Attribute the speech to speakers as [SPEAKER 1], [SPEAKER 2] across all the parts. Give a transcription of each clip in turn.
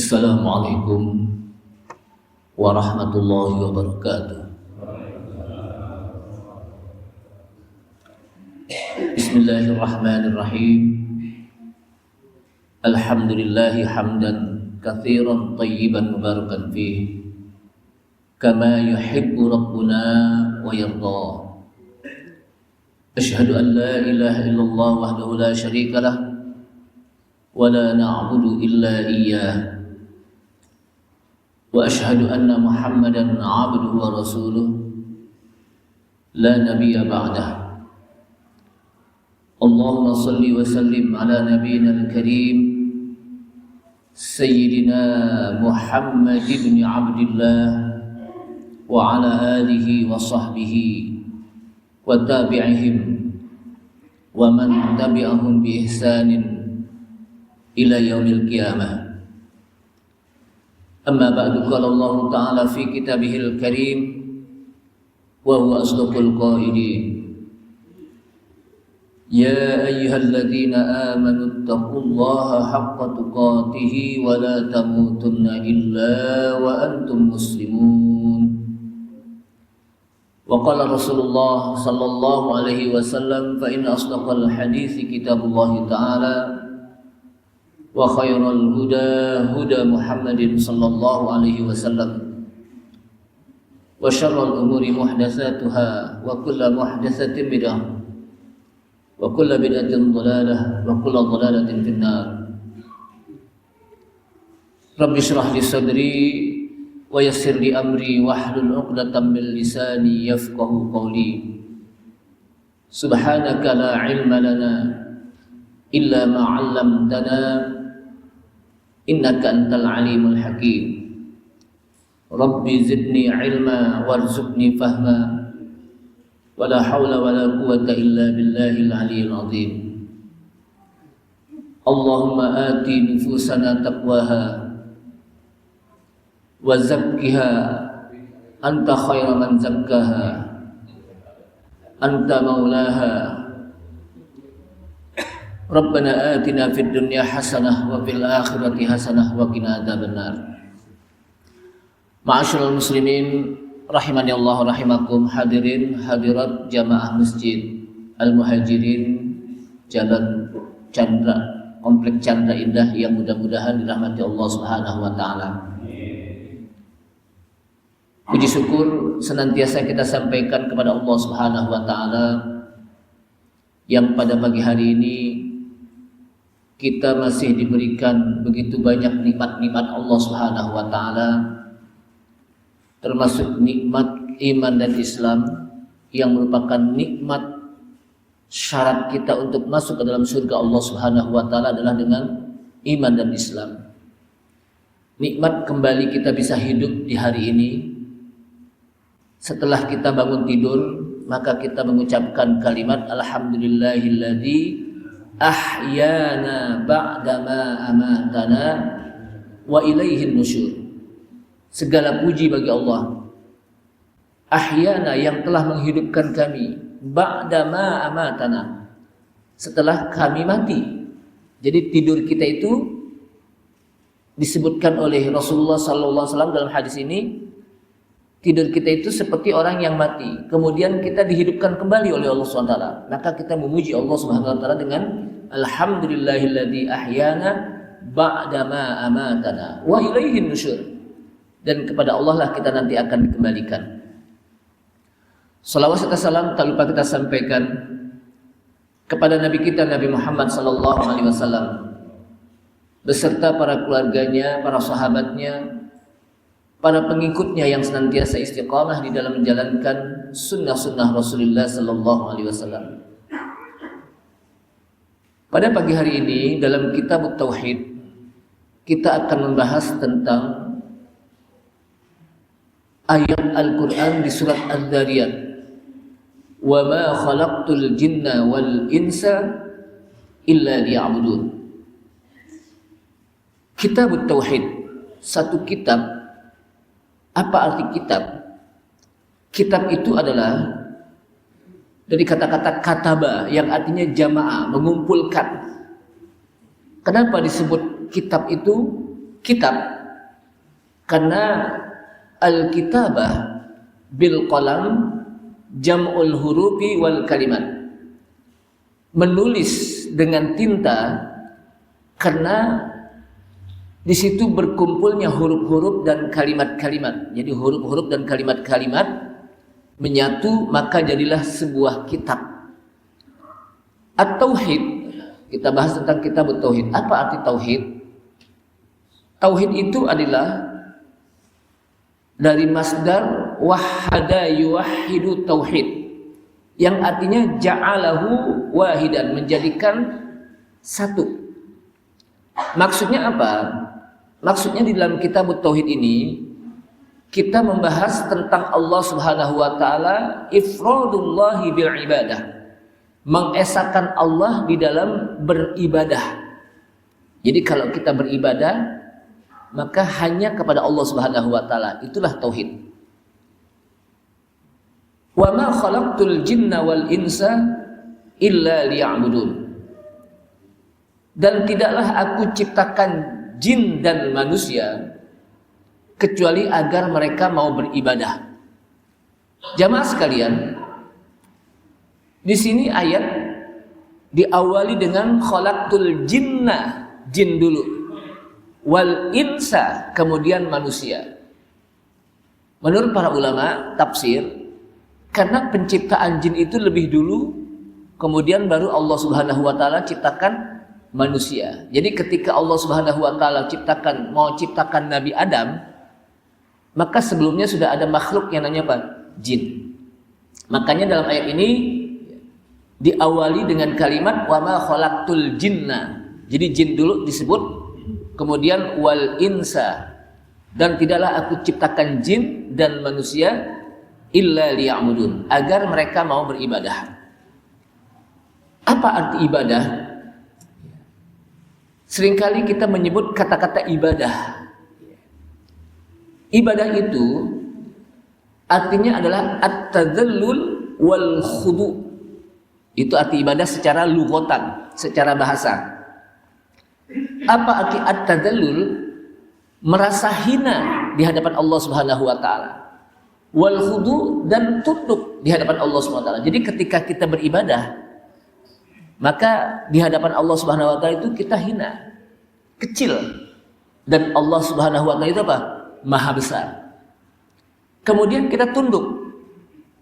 [SPEAKER 1] Assalamualaikum warahmatullahi wabarakatuh. Bismillahirrahmanirrahim. Alhamdulillahi hamdan katsiran tayyiban mubarakan fihi kama yuhibbu rabbuna wa yarda. Asyhadu an la ilaha illallah wahdahu la syarika lah wa la na'budu illa iyyah. Wa asyhadu anna Muhammadan 'abduhu wa rasuluh la nabiyya ba'dah. Allahumma salli wa sallim ala nabiyyina al-karim sayyidina Muhammad ibn Abdillah wa ala alihi wa sahbihi wa tabi'ihim wa man tabi'ahum bi ihsanin ila yaumil qiyamah. Amma ba'du, qala Allah Ta'ala fi kitabihil karim wa huwa asdaqul qailin. Ya ayyuhalladzina amanu taqullaha haqqa tuqatih wa la tamutunna illa wa antum muslimun. Wa qala Rasulullah sallallahu alaihi wasallam fa inna asdaqal hadithi kitabullah ta'ala wa khairal huda huda Muhammadin sallallahu alaihi wasallam wa syarrul umuri muhdatsatuha wa kullu muhdatsatin bid'ah wa kullu bid'atin dhalalah wa kullu dhalalatin finnar. Rabbi shrah li sadri wa yassir li amri wahlul 'uqdatam min lisani yafqahu qawli. Subhanaka la 'ilma lana illa ma 'allamtana innaka antal alimul hakim. Rabbi zidni ilma warzuqni fahma wala hawla wala quwwata illa billahil aliyyil azim. Allahumma ati nufusana taqwaha wa zakkiha anta khairu man zakkaha anta maulaha. Rabbana atina fid dunya hasanah wa fil akhirati hasanah wa qina adzabannar. Ma'asyiral muslimin rahimani Allah rahimakum, hadirin hadirat jamaah Masjid Al-Muhajirin Jalan Chandra, Komplek Chandra Indah yang mudah-mudahan dirahmati Allah Subhanahu wa taala. Puji syukur senantiasa kita sampaikan kepada Allah Subhanahu wa taala yang pada pagi hari ini kita masih diberikan begitu banyak nikmat-nikmat Allah Subhanahu wa taala, termasuk nikmat iman dan Islam yang merupakan nikmat syarat kita untuk masuk ke dalam surga Allah Subhanahu wa taala adalah dengan iman dan Islam. Nikmat kembali kita bisa hidup di hari ini. Setelah kita bangun tidur, maka kita mengucapkan kalimat alhamdulillahilladzi ahyana ba'dama amatana wa ilaihin nusyur. Segala puji bagi Allah, ahyana yang telah menghidupkan kami, ba'dama amatana, setelah kami mati. Jadi tidur kita itu disebutkan oleh Rasulullah sallallahu alaihi wasallam dalam hadis ini, tidur kita itu seperti orang yang mati, kemudian kita dihidupkan kembali oleh Allah SWT. Maka kita memuji Allah SWT dengan alhamdulillahilladzi ahyana ba'dama amatana wa ilaihin nusyur. Dan kepada Allah lah kita nanti akan dikembalikan. Salawat serta salam tak lupa kita sampaikan kepada Nabi kita Nabi Muhammad sallallahu alaihi wasallam beserta para keluarganya, para sahabatnya, para pengikutnya yang senantiasa istiqamah di dalam menjalankan sunnah-sunnah Rasulullah sallallahu alaihi wasallam. Pada pagi hari ini dalam kitab Tauhid kita akan membahas tentang ayat Al-Quran di surat Adz-Dzariyat. Wa ma khalaqtul jinna wal insa illa liya'budun. Kitab Tauhid, satu kitab. Apa arti kitab? Kitab itu adalah dari kata-kata kataba yang artinya jamaah, mengumpulkan. Kenapa disebut kitab itu? kitab karena al-kitabah bil qalam jam'ul hurufi wal kalimat. Menulis dengan tinta karena di situ berkumpulnya huruf-huruf dan kalimat-kalimat. Jadi huruf-huruf dan kalimat-kalimat menyatu, maka jadilah sebuah kitab. At-tauhid, kita bahas tentang kitab tauhid. Apa arti tauhid? Tauhid itu adalah dari masdar wahada yuwahhidu tauhid, yang artinya ja'alahu wahidan, menjadikan satu. Maksudnya apa? Maksudnya di dalam kitab tauhid ini kita membahas tentang Allah Subhanahu wa taala ifradullahi bil ibadah, mengesahkan Allah di dalam beribadah. Jadi kalau kita beribadah maka hanya kepada Allah Subhanahu wa taala, itulah tauhid. Wa ma khalaqtul jinna wal insa illa liya'budun. Dan tidaklah aku ciptakan jin dan manusia kecuali agar mereka mau beribadah. Jamaah sekalian, di sini ayat diawali dengan khalaqtul jinna, jin dulu, wal insa, kemudian manusia. Menurut para ulama tafsir, karena penciptaan jin itu lebih dulu, kemudian baru Allah Subhanahu wa taala ciptakan manusia. Jadi ketika Allah Subhanahu wa taala mau ciptakan Nabi Adam, maka sebelumnya sudah ada makhluk yang namanya apa? Jin. Makanya dalam ayat ini diawali dengan kalimat wa ma khalaqtul jinna. Jadi jin dulu disebut, kemudian wal insa, dan tidaklah aku ciptakan jin dan manusia illa liya'budun, agar mereka mau beribadah. Apa arti ibadah? Seringkali kita menyebut kata-kata ibadah. Ibadah itu artinya adalah at-tadallul wal khudu. Itu arti ibadah secara lughatan, secara bahasa. Apa arti at-tadallul? Merasa hina di hadapan Allah Subhanahu wa taala. Wal khudu, dan tunduk di hadapan Allah Subhanahu wa taala. Jadi ketika kita beribadah, maka di hadapan Allah Subhanahu wa taala itu kita hina, kecil, dan Allah Subhanahu wa taala itu apa? Maha besar. Kemudian kita tunduk,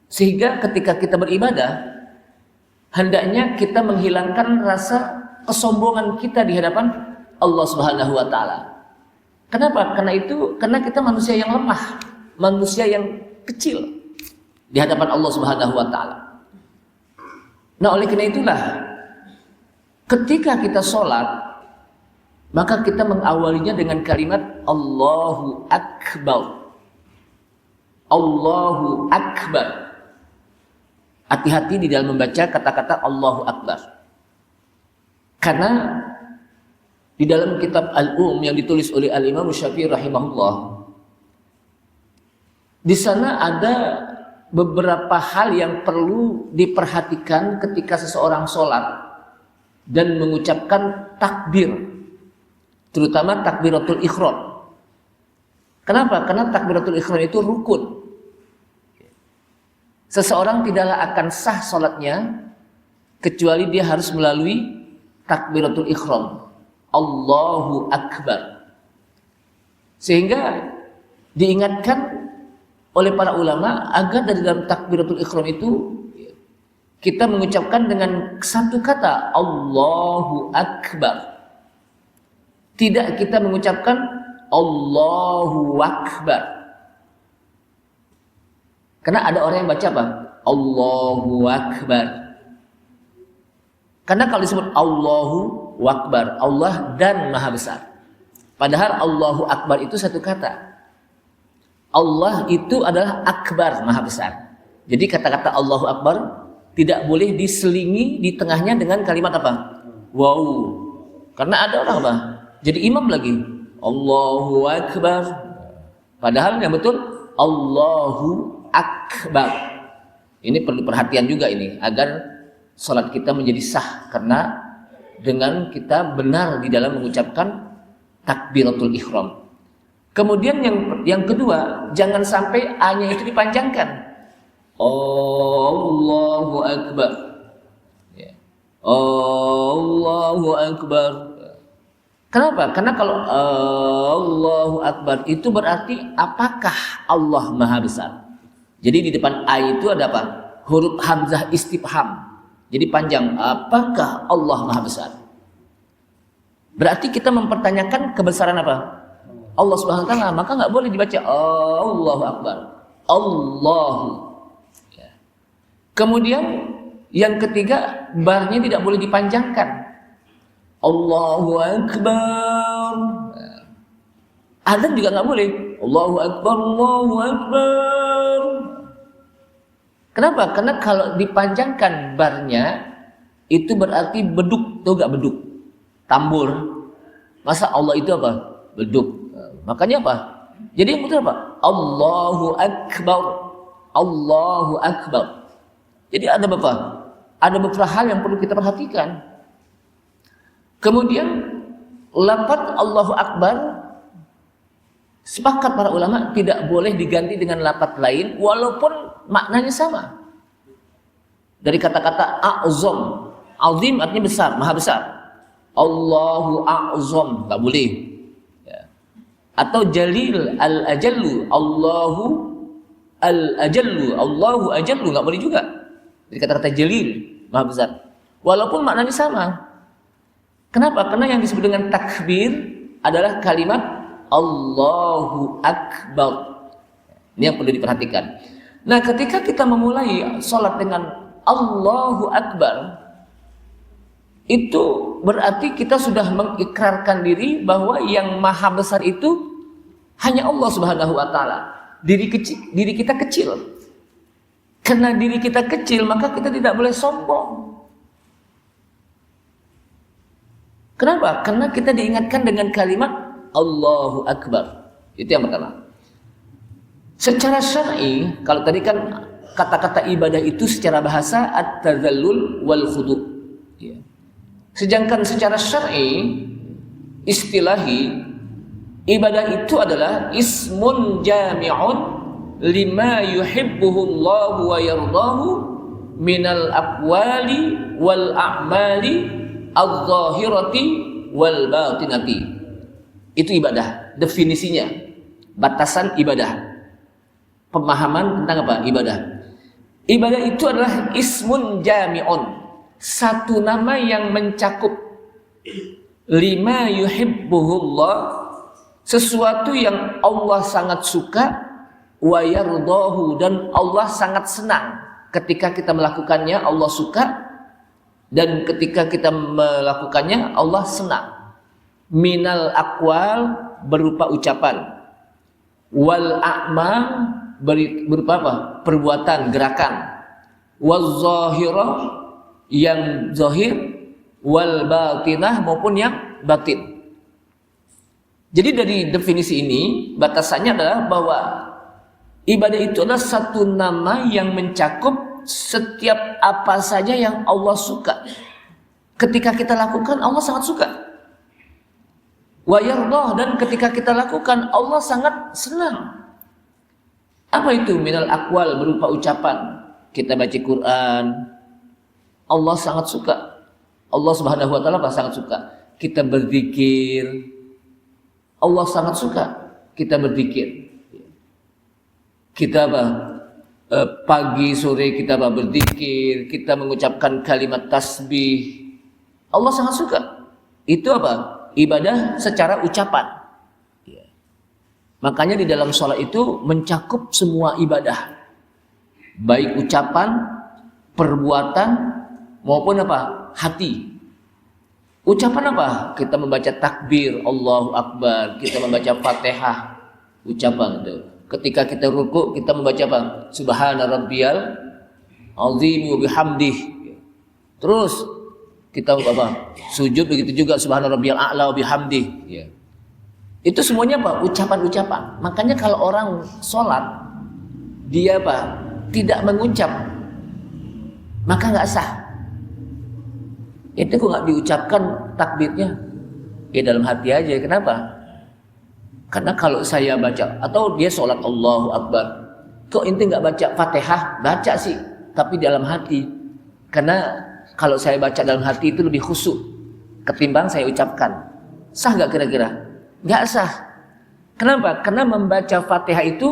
[SPEAKER 1] sehingga ketika kita beribadah hendaknya kita menghilangkan rasa kesombongan kita di hadapan Allah Subhanahu wa taala. Kenapa? Karena kita manusia yang lemah, manusia yang kecil di hadapan Allah Subhanahu wa taala. Nah, oleh karena itulah ketika kita sholat, maka kita mengawalinya dengan kalimat Allahu Akbar. Allahu Akbar. Hati-hati di dalam membaca kata-kata Allahu Akbar. Karena di dalam kitab Al-Um yang ditulis oleh Al-Imam Syafi'i rahimahullah, di sana ada beberapa hal yang perlu diperhatikan ketika seseorang sholat dan mengucapkan takbir, terutama takbiratul ihram. Kenapa? Karena takbiratul ihram itu rukun. Seseorang tidaklah akan sah sholatnya kecuali dia harus melalui takbiratul ihram, Allahu Akbar. Sehingga diingatkan oleh para ulama agar dari dalam takbiratul ihram itu kita mengucapkan dengan satu kata Allahu Akbar. Tidak kita mengucapkan Allahu Akbar. Karena ada orang yang baca apa? Allahu Akbar. Karena kalau disebut Allahu Akbar, Allah dan Maha Besar. Padahal Allahu Akbar itu satu kata. Allah itu adalah Akbar, Maha Besar. Jadi kata-kata Allahu Akbar tidak boleh diselingi di tengahnya dengan kalimat apa? Wow. Karena ada orang apa? Jadi imam lagi. Allahu Akbar. Padahal yang betul Allahu Akbar. Ini perlu perhatian juga ini agar salat kita menjadi sah, karena dengan kita benar di dalam mengucapkan takbiratul ihram. Kemudian yang kedua, jangan sampai A-nya itu dipanjangkan. Allahu Akbar. Ya. Allahu Akbar. Kenapa? Karena kalau Allahu Akbar itu berarti apakah Allah Maha Besar. Jadi di depan A itu ada apa? Huruf hamzah istifham. Jadi panjang, apakah Allah Maha Besar? Berarti kita mempertanyakan kebesaran apa? Allah Subhanahu wa taala, maka nggak boleh dibaca Allahu Akbar. Allahu. Ya. Kemudian yang ketiga, barnya tidak boleh dipanjangkan. Allahu Akbar. Adzan juga nggak boleh. Allahu Akbar, Allahu Akbar. Kenapa? Karena kalau dipanjangkan barnya itu berarti beduk, tuh gak beduk? Tambur. Masa Allah itu apa? Beduk. Makanya apa? Jadi yang betul apa? Allahu Akbar. Allahu Akbar. Jadi ada beberapa hal yang perlu kita perhatikan. Kemudian lafaz Allahu Akbar, sepakat para ulama tidak boleh diganti dengan lafaz lain walaupun maknanya sama. Dari kata-kata a'zam, azim artinya besar, maha besar. Allahu a'zam, enggak boleh. Ya. Atau jalil, al-ajallu, Allahu al-ajallu, Allahu ajallu, enggak boleh juga. Dari kata-kata jalil, maha besar. Walaupun maknanya sama. Kenapa? Karena yang disebut dengan takbir adalah kalimat Allahu Akbar. Ini yang perlu diperhatikan. Nah, ketika kita memulai sholat dengan Allahu Akbar, itu berarti kita sudah mengikrarkan diri bahwa yang maha besar itu hanya Allah Subhanahu wa taala. Diri kita kecil. Karena diri kita kecil, maka kita tidak boleh sombong. Kenapa? Karena kita diingatkan dengan kalimat Allahu Akbar. Itu yang pertama. Secara syar'i, kalau tadi kan kata-kata ibadah itu secara bahasa at-tadzallul wal khudu'. Ya. Sedangkan secara syar'i, istilahi, ibadah itu adalah ismun jami'un lima yuhibbuhu Allahu wa yardahu minal aqwali wal a'mali al-zahirati wal batinati. Itu ibadah, definisinya, batasan ibadah, pemahaman tentang apa? Ibadah. Ibadah itu adalah ismun jami'un, satu nama yang mencakup lima yuhibbuhullah, sesuatu yang Allah sangat suka, wa yardahu, dan Allah sangat senang ketika kita melakukannya. Allah suka, dan ketika kita melakukannya Allah senang. Minal aqwal, berupa ucapan, wal a'mal, berupa apa? Perbuatan, gerakan, wal zahirah, yang zahir, wal batinah, maupun yang batin. Jadi dari definisi ini batasannya adalah bahwa ibadah itu adalah satu nama yang mencakup setiap apa saja yang Allah suka. Ketika kita lakukan Allah sangat suka. Wa yardah, dan ketika kita lakukan Allah sangat senang. Apa itu? Minal aqwal, berupa ucapan. Kita baca Quran, Allah sangat suka. Allah Subhanahu wa taala sangat suka. Kita berzikir, Allah sangat suka kita berzikir. Kita pagi sore kita berzikir, kita mengucapkan kalimat tasbih, Allah sangat suka. Itu apa? Ibadah secara ucapan. Makanya di dalam sholat itu mencakup semua ibadah, baik ucapan, perbuatan, maupun apa? Hati. Ucapan apa? Kita membaca takbir, Allahu Akbar, kita membaca Fatihah, ucapan itu. Ketika kita ruku, kita membaca apa? Subhana rabbiyal azim wa bihamdih. Terus kita apa? Sujud begitu juga, subhana rabbiyal a'la wa bihamdih. Ya. Itu semuanya apa? Ucapan-ucapan. Makanya kalau orang sholat, dia apa? Tidak mengucap, maka nggak sah. Itu kok nggak diucapkan takbirnya? Ya dalam hati aja. Kenapa? Karena kalau saya baca atau dia sholat Allahu Akbar, kok ente nggak baca Fatihah? Baca sih, tapi dalam hati. Karena kalau saya baca dalam hati itu lebih khusyuk ketimbang saya ucapkan. Sah nggak kira-kira? Nggak sah. Kenapa? Karena membaca Fatihah itu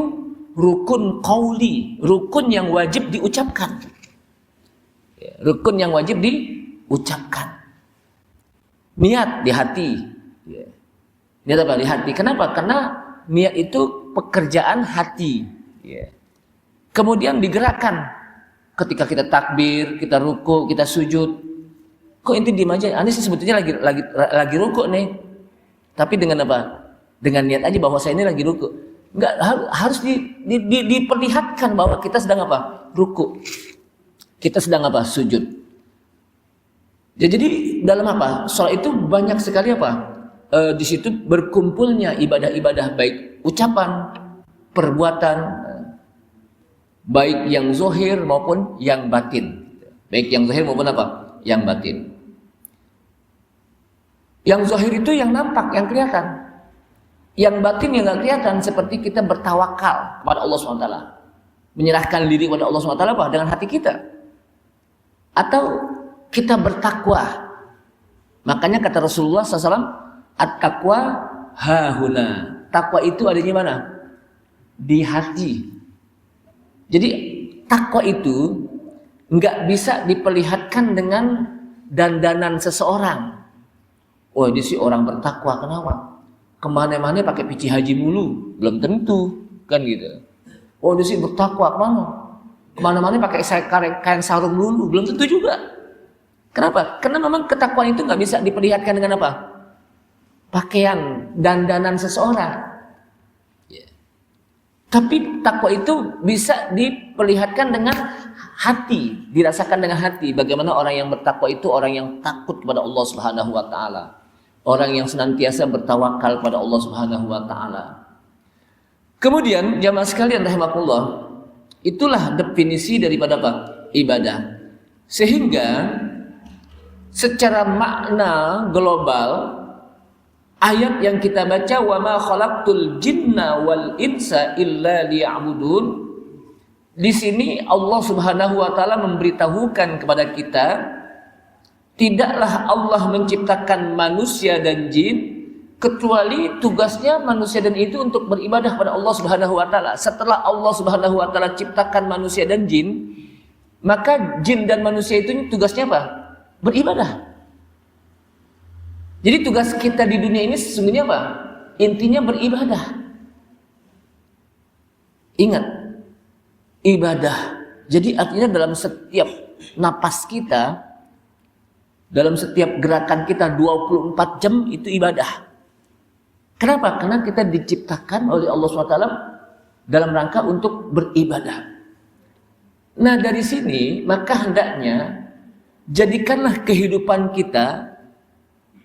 [SPEAKER 1] rukun qauli, rukun yang wajib diucapkan. Rukun yang wajib diucapkan. Niat di hati. Niat apa? Di hati. Kenapa? Karena niat itu pekerjaan hati. Kemudian digerakkan. Ketika kita takbir, kita ruku, kita sujud. Kok inti diem aja? Ini sih sebetulnya lagi ruku nih. Tapi dengan apa? Dengan niat aja bahwa saya ini lagi ruku. Enggak, harus diperlihatkan bahwa kita sedang apa? Ruku. Kita sedang apa? Sujud. Jadi dalam apa? Sholat itu banyak sekali apa? Di situ berkumpulnya ibadah-ibadah baik ucapan, perbuatan, baik yang zahir maupun yang batin. Baik yang zahir maupun apa? Yang batin. Yang zahir itu yang nampak, yang kelihatan. Yang batin yang nggak kelihatan, seperti kita bertawakal kepada Allah SWT, menyerahkan diri kepada Allah SWT apa? Dengan hati kita. Atau kita bertakwa. Makanya kata Rasulullah SAW, at-taqwa hahuna. Takwa itu adanya mana? Di hati. Jadi takwa itu nggak bisa diperlihatkan dengan dandanan seseorang. Oh, ini sih orang bertakwa, kenapa? Kemana-mana pakai pici haji mulu, belum tentu, kan gitu. Oh, dia sih bertakwa, kemana-mana pakai kain sarung dulu, belum tentu juga. Kenapa? Karena memang ketakwaan itu nggak bisa diperlihatkan dengan apa? Pakaian, dandanan seseorang. Tapi takwa itu bisa diperlihatkan dengan hati, dirasakan dengan hati. Bagaimana orang yang bertakwa itu orang yang takut kepada Allah Subhanahu wa taala. Orang yang senantiasa bertawakal kepada Allah Subhanahu wa taala. Kemudian jamaah sekalian rahimakumullah, itulah definisi daripada apa? Ibadah. Sehingga secara makna global ayat yang kita baca wa ma khalaqtul jinna wal insa illa liya'budun, di sini Allah Subhanahu wa taala memberitahukan kepada kita, tidaklah Allah menciptakan manusia dan jin kecuali tugasnya manusia dan itu untuk beribadah kepada Allah Subhanahu wa taala. Setelah Allah Subhanahu wa taala ciptakan manusia dan jin, maka jin dan manusia itu tugasnya apa? Beribadah. Jadi tugas kita di dunia ini sesungguhnya apa? Intinya beribadah. Ingat, ibadah. Jadi artinya dalam setiap napas kita, dalam setiap gerakan kita 24 jam itu ibadah. Kenapa? Karena kita diciptakan oleh Allah SWT dalam rangka untuk beribadah. Nah dari sini maka hendaknya jadikanlah kehidupan kita,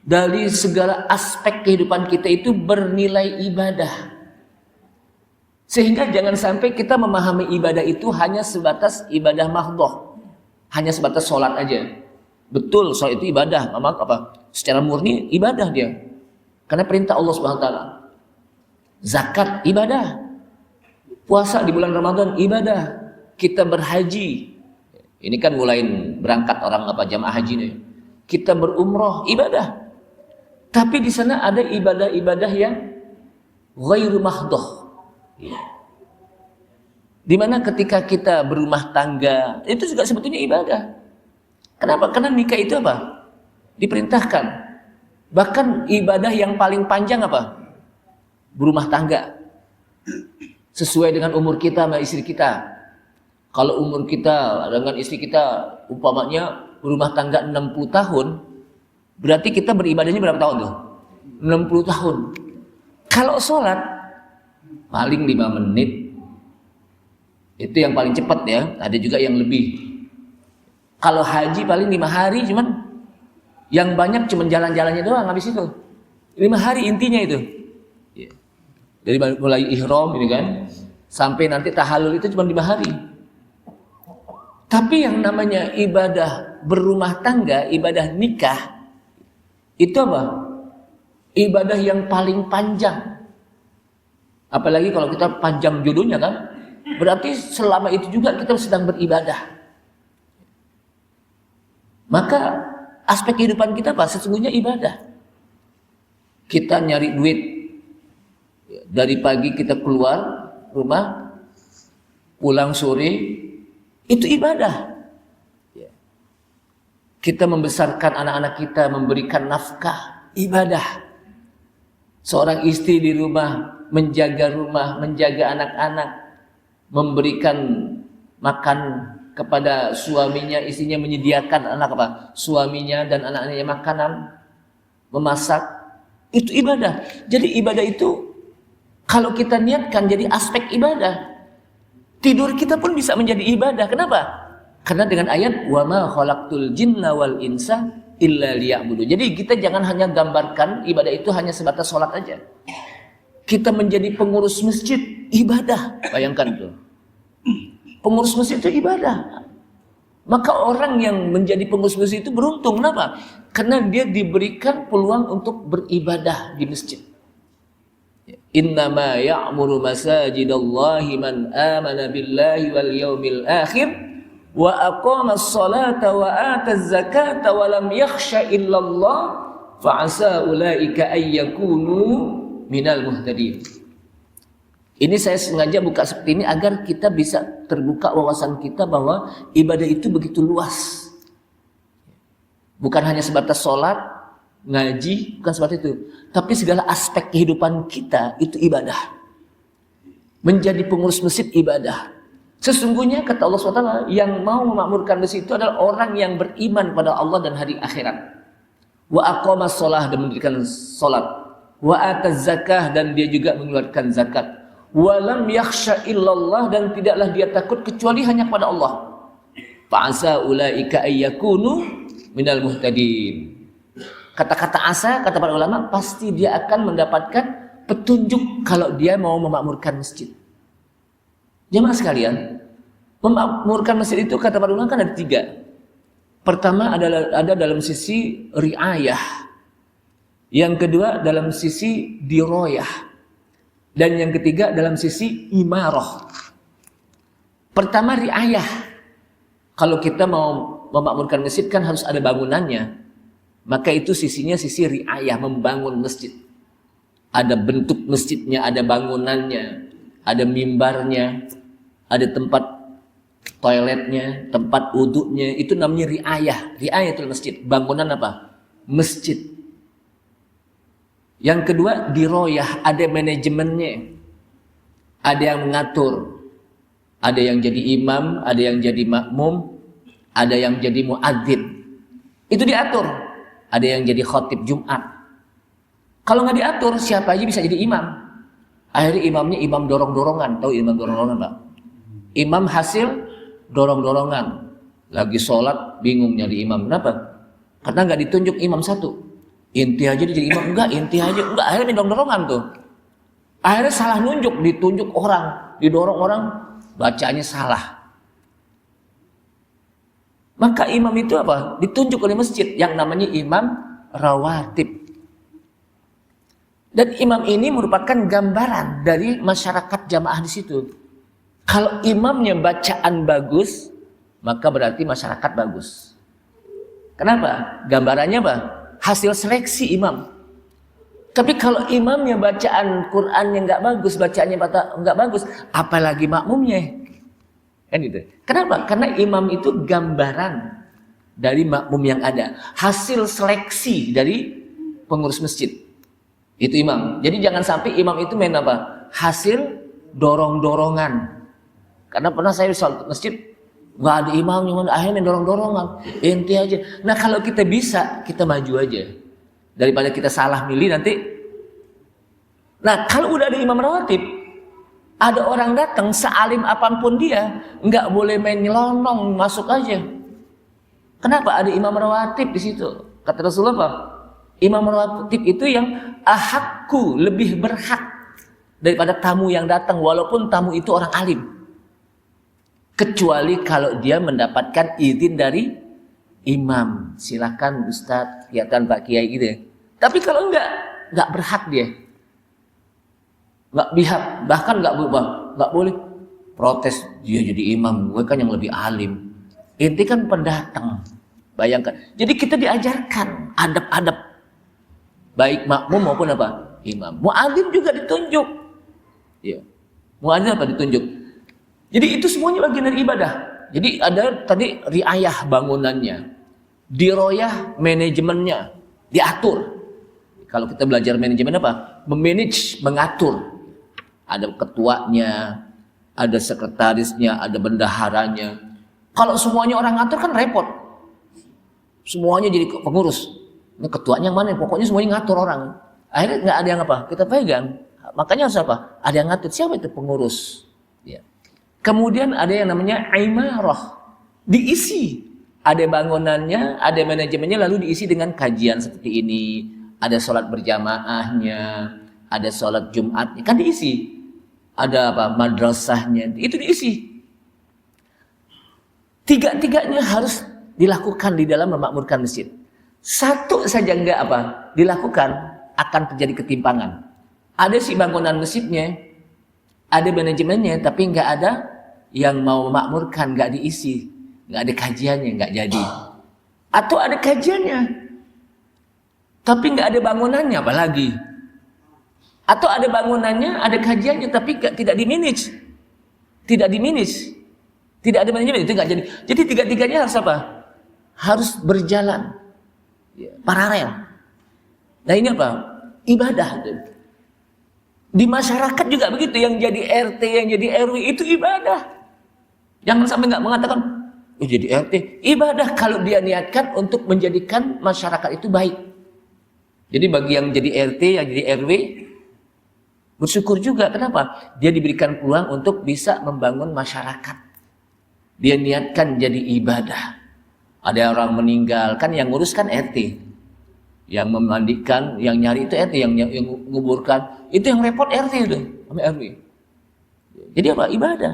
[SPEAKER 1] dari segala aspek kehidupan kita itu bernilai ibadah. Sehingga jangan sampai kita memahami ibadah itu hanya sebatas ibadah mahdhah, hanya sebatas sholat aja. Betul, sholat itu ibadah, memang apa? Secara murni ibadah dia. Karena perintah Allah Subhanahu wa taala. Zakat ibadah. Puasa di bulan Ramadan ibadah. Kita berhaji. Ini kan mulai berangkat orang apa jamaah haji nih. Kita berumroh ibadah. Tapi di sana ada ibadah-ibadah yang ghairu mahdhah. Di mana ketika kita berumah tangga, itu juga sebetulnya ibadah. Kenapa? Karena nikah itu apa? Diperintahkan. Bahkan ibadah yang paling panjang apa? Berumah tangga. Sesuai dengan umur kita sama istri kita. Kalau umur kita dengan istri kita umpamanya berumah tangga 60 tahun, berarti kita beribadahnya berapa tahun tuh? 60 tahun. Kalau sholat paling 5 menit. Itu yang paling cepat ya. Ada juga yang lebih. Kalau haji paling 5 hari, cuman yang banyak cuman jalan-jalannya doang habis itu. 5 hari intinya itu. Dari mulai ihram ini kan sampai nanti tahallul itu cuma 5 hari. Tapi yang namanya ibadah berumah tangga, ibadah nikah, itu apa? Ibadah yang paling panjang. Apalagi kalau kita panjang jodohnya kan, berarti selama itu juga kita sedang beribadah. Maka aspek kehidupan kita apa? Sesungguhnya ibadah. Kita nyari duit, dari pagi kita keluar rumah, pulang sore, itu ibadah. Kita membesarkan anak-anak kita, memberikan nafkah, ibadah. Seorang istri di rumah, menjaga anak-anak, memberikan makan kepada suaminya, istrinya menyediakan anak apa? Suaminya dan anak-anaknya makanan, memasak, itu ibadah. Jadi ibadah itu kalau kita niatkan jadi aspek ibadah. Tidur kita pun bisa menjadi ibadah. Kenapa? Karena dengan ayat wa ma khalaqtul jinna wal insa illa liya'budun. Jadi kita jangan hanya gambarkan ibadah itu hanya sebatas sholat aja. Kita menjadi pengurus masjid, ibadah. Bayangkan itu. Pengurus masjid itu ibadah. Maka orang yang menjadi pengurus masjid itu beruntung. Kenapa? Karena dia diberikan peluang untuk beribadah di masjid. Innama ya'muru masajidallahi man amana billahi wal yawmil akhir wa aqama as-salata wa ata az-zakata wa lam yakhsha illallah fa'asa ulaika ay yakunu minal muhtadin. Ini saya sengaja buka seperti ini agar kita bisa terbuka wawasan kita bahwa ibadah itu begitu luas. Bukan hanya sebatas sholat, ngaji, bukan seperti itu. Tapi segala aspek kehidupan kita itu ibadah. Menjadi pengurus masjid ibadah. Sesungguhnya kata Allah SWT, yang mau memakmurkan masjid itu adalah orang yang beriman pada Allah dan hari akhirat. Wa aqamas shalah dan mendirikan salat. Wa ataz zakah dan dia juga mengeluarkan zakat. Wa lam yakhsha illallah dan tidaklah dia takut kecuali hanya kepada Allah. Fa'asa ulaika ayyakunu minal muhtadin. Kata-kata asa, kata para ulama, pasti dia akan mendapatkan petunjuk kalau dia mau memakmurkan masjid. Jemaah sekalian, memakmurkan masjid itu kata para ulama kan ada 3. Pertama ada dalam sisi riayah. Yang kedua dalam sisi diroyah. Dan yang ketiga dalam sisi imarah. Pertama riayah. Kalau kita mau memakmurkan masjid kan harus ada bangunannya. Maka itu sisinya sisi riayah, membangun masjid. Ada bentuk masjidnya, ada bangunannya, ada mimbarnya, ada tempat toiletnya, tempat wudhunya. Itu namanya riayah. Riayah itu masjid. Bangunan apa? Masjid. Yang kedua diroyah, ada manajemennya. Ada yang mengatur. Ada yang jadi imam, ada yang jadi makmum, ada yang jadi muadzin. Itu diatur. Ada yang jadi khatib Jumat. Kalau nggak diatur, siapa aja bisa jadi imam. Akhirnya imamnya imam dorong-dorongan. Tahu imam dorong-dorongan, Pak? Imam hasil dorong-dorongan. Lagi sholat bingung nyari imam. Kenapa? Karena nggak ditunjuk imam satu. Inti aja dia jadi imam. Inti aja. Akhirnya dorong-dorongan tuh. Akhirnya salah nunjuk. Ditunjuk orang. Didorong orang. Bacanya salah. Maka imam itu apa? Ditunjuk oleh masjid yang namanya imam rawatib. Dan imam ini merupakan gambaran dari masyarakat jamaah di situ. Kalau imamnya bacaan bagus, maka berarti masyarakat bagus. Kenapa? Gambarannya apa? Hasil seleksi imam. Tapi kalau imamnya bacaan Qurannya nggak bagus, bacaannya nggak bagus, apalagi makmumnya. Kan itu. Kenapa? Karena imam itu gambaran dari makmum yang ada. Hasil seleksi dari pengurus masjid. Itu imam. Jadi jangan sampai imam itu main apa? Hasil dorong-dorongan. Karena pernah saya di masjid, nggak ada imam, akhirnya main dorong-dorongan. Inti aja. Nah kalau kita bisa, kita maju aja. Daripada kita salah milih nanti. Nah kalau udah ada imam rawatib, ada orang datang sealim apapun dia, nggak boleh main nyelonong masuk aja. Kenapa? Ada imam rawatib di situ. Kata Rasulullah apa? Imam rawatib itu yang ahakku, lebih berhak daripada tamu yang datang, walaupun tamu itu orang alim. Kecuali kalau dia mendapatkan izin dari imam. Silakan Ustadz, kelihatan Pak Kiai gitu ya. Tapi kalau enggak berhak dia. nggak pihak, bahkan nggak boleh protes dia jadi imam, gue kan yang lebih alim. Inti kan pendatang. Bayangkan. Jadi kita diajarkan adab-adab baik makmum maupun apa? Imam. Muadzin juga ditunjuk. Ya. Muadzin apa ditunjuk? Jadi itu semuanya bagian dari ibadah. Jadi ada tadi riayah bangunannya, diroyah manajemennya, diatur. Kalau kita belajar manajemen apa? Memanage, mengatur. Ada ketuanya, ada sekretarisnya, ada bendaharanya. Kalau semuanya orang ngatur kan repot. Semuanya jadi pengurus. Ini ketuanya yang mana? Pokoknya semuanya ngatur orang. Akhirnya nggak ada yang apa? Kita pegang. Makanya harus apa? Ada yang ngatur. Siapa itu pengurus? Ya. Kemudian ada yang namanya imarah. Diisi. Ada bangunannya, ada manajemennya, lalu diisi dengan kajian seperti ini. Ada sholat berjamaahnya, ada sholat Jumatnya, kan diisi. Ada apa? Madrasahnya, itu diisi. Tiga-tiganya harus dilakukan di dalam memakmurkan masjid. Satu saja enggak apa? Dilakukan, akan terjadi ketimpangan. Ada si bangunan masjidnya, ada manajemennya, tapi enggak ada yang mau memakmurkan, enggak diisi. Enggak ada kajiannya, enggak jadi. Atau ada kajiannya, tapi enggak ada bangunannya, apalagi. Atau ada bangunannya, ada kajiannya, tapi tidak dimanage. Tidak dimanage. Tidak ada manajemen, itu enggak jadi. Jadi tiga-tiganya harus apa? Harus berjalan. Paralel. Nah ini apa? Ibadah. Di masyarakat juga begitu. Yang jadi RT, yang jadi RW itu ibadah. Jangan sampai enggak mengatakan, oh jadi RT. Ibadah kalau dia niatkan untuk menjadikan masyarakat itu baik. Jadi bagi yang jadi RT, yang jadi RW, bersyukur juga. Kenapa? Dia diberikan peluang untuk bisa membangun masyarakat. Dia niatkan jadi ibadah. Ada orang meninggal, kan yang ngurus kan RT. Yang memandikan, yang nyari itu RT, yang nguburkan. Itu yang repot RT itu, sama RW. Jadi apa? Ibadah.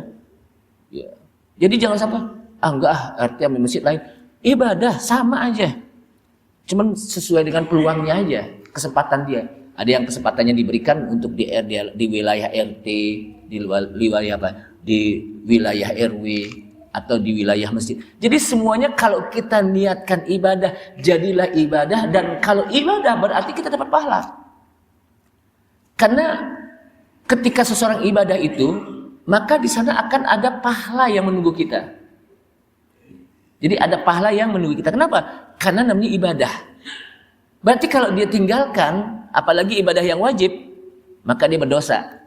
[SPEAKER 1] Ya. Jadi jangan sampai, enggak RT sama masjid lain. Ibadah, sama aja. Cuman sesuai dengan peluangnya aja, kesempatan dia. Ada yang kesempatannya diberikan untuk di wilayah RT, di wilayah apa? Di wilayah RW atau di wilayah masjid. Jadi semuanya kalau kita niatkan ibadah, jadilah ibadah, dan kalau ibadah berarti kita dapat pahala. Karena ketika seseorang ibadah itu, maka di sana akan ada pahala yang menunggu kita. Jadi ada pahala yang menunggu kita. Kenapa? Karena namanya ibadah. Berarti kalau dia tinggalkan, apalagi ibadah yang wajib, maka dia berdosa.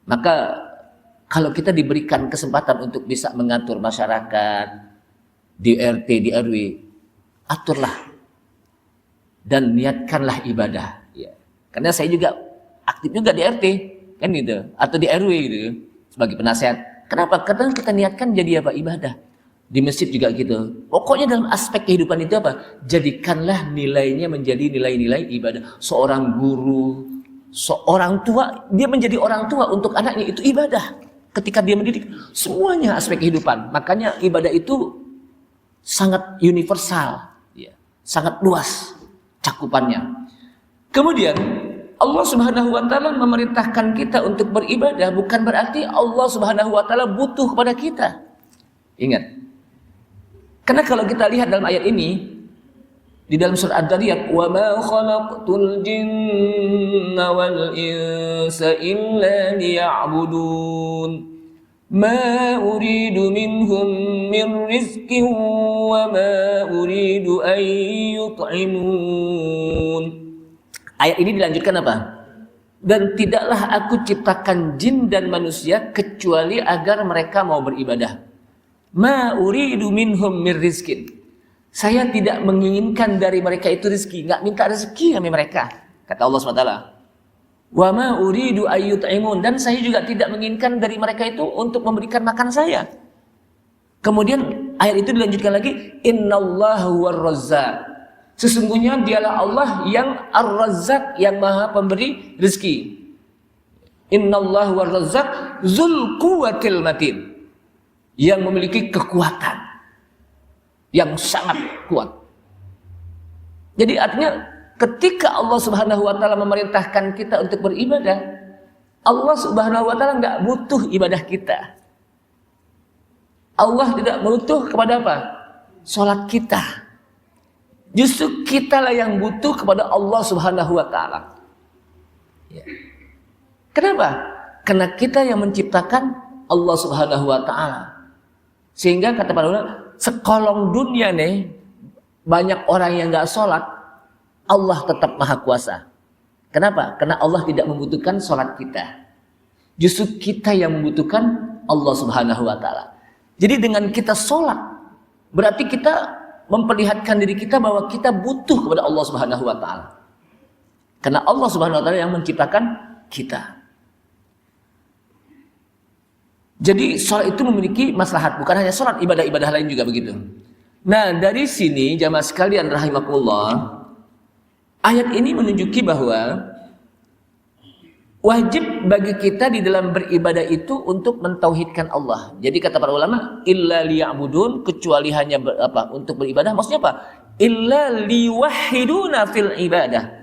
[SPEAKER 1] Maka kalau kita diberikan kesempatan untuk bisa mengatur masyarakat di RT, di RW, aturlah dan niatkanlah ibadah. Ya. Karena saya juga aktif juga di RT, kan gitu, atau di RW gitu, sebagai penasehat. Kenapa? Karena kita niatkan jadi apa? Ibadah. Di masjid juga gitu. Pokoknya dalam aspek kehidupan itu apa? Jadikanlah nilainya menjadi nilai-nilai ibadah. Seorang guru, seorang tua, dia menjadi orang tua untuk anaknya, itu ibadah. Ketika dia mendidik, semuanya aspek kehidupan. Makanya ibadah itu sangat universal, ya, sangat luas cakupannya. Kemudian Allah Subhanahu wa taala memerintahkan kita untuk beribadah, bukan berarti Allah Subhanahu wa taala butuh kepada kita. Ingat. Karena kalau kita lihat dalam ayat ini, di dalam surah Ad-Dariyat, wa ma khalaqtul jinna wal insa illa liya'budun ma uridu minhum min rizqin wa ma uridu an yut'imun. Ayat ini dilanjutkan apa? Dan tidaklah aku ciptakan jin dan manusia kecuali agar mereka mau beribadah. Ma uridu minhum min rizqin. Saya tidak menginginkan dari mereka itu rezeki, nggak minta rezeki kami mereka, kata Allah SWT. Wa ma uridu ayyut'imun, dan saya juga tidak menginginkan dari mereka itu untuk memberikan makan saya. Kemudian ayat itu dilanjutkan lagi, Innallaha huwar-razzaq. Sesungguhnya dialah Allah yang ar-razzaq, yang maha pemberi rezeki. Innallaha huwar-razzaq dzul quwwatil matin, yang memiliki kekuatan yang sangat kuat. Jadi artinya ketika Allah Subhanahu wa taala memerintahkan kita untuk beribadah, Allah Subhanahu wa taala enggak butuh ibadah kita. Allah tidak butuh kepada apa? Salat kita. Justru kitalah yang butuh kepada Allah Subhanahu wa taala. Ya. Kenapa? Karena kita yang menciptakan Allah Subhanahu wa taala. Sehingga kata para ulama, sekolong dunia nih banyak orang yang enggak salat, Allah tetap maha kuasa. Kenapa? Karena Allah tidak membutuhkan salat kita. Justru kita yang membutuhkan Allah Subhanahu wa taala. Jadi dengan kita sholat, berarti kita memperlihatkan diri kita bahwa kita butuh kepada Allah Subhanahu wa taala. Karena Allah Subhanahu wa taala yang menciptakan kita. Jadi sholat itu memiliki maslahat, bukan hanya sholat, ibadah-ibadah lain juga begitu. Nah, dari sini jamaah sekalian rahimakumullah, ayat ini menunjuki bahwa wajib bagi kita di dalam beribadah itu untuk mentauhidkan Allah. Jadi kata para ulama, illa liya'budun, kecuali hanya untuk beribadah. Maksudnya apa? Illa liwahhiduna fil ibadah.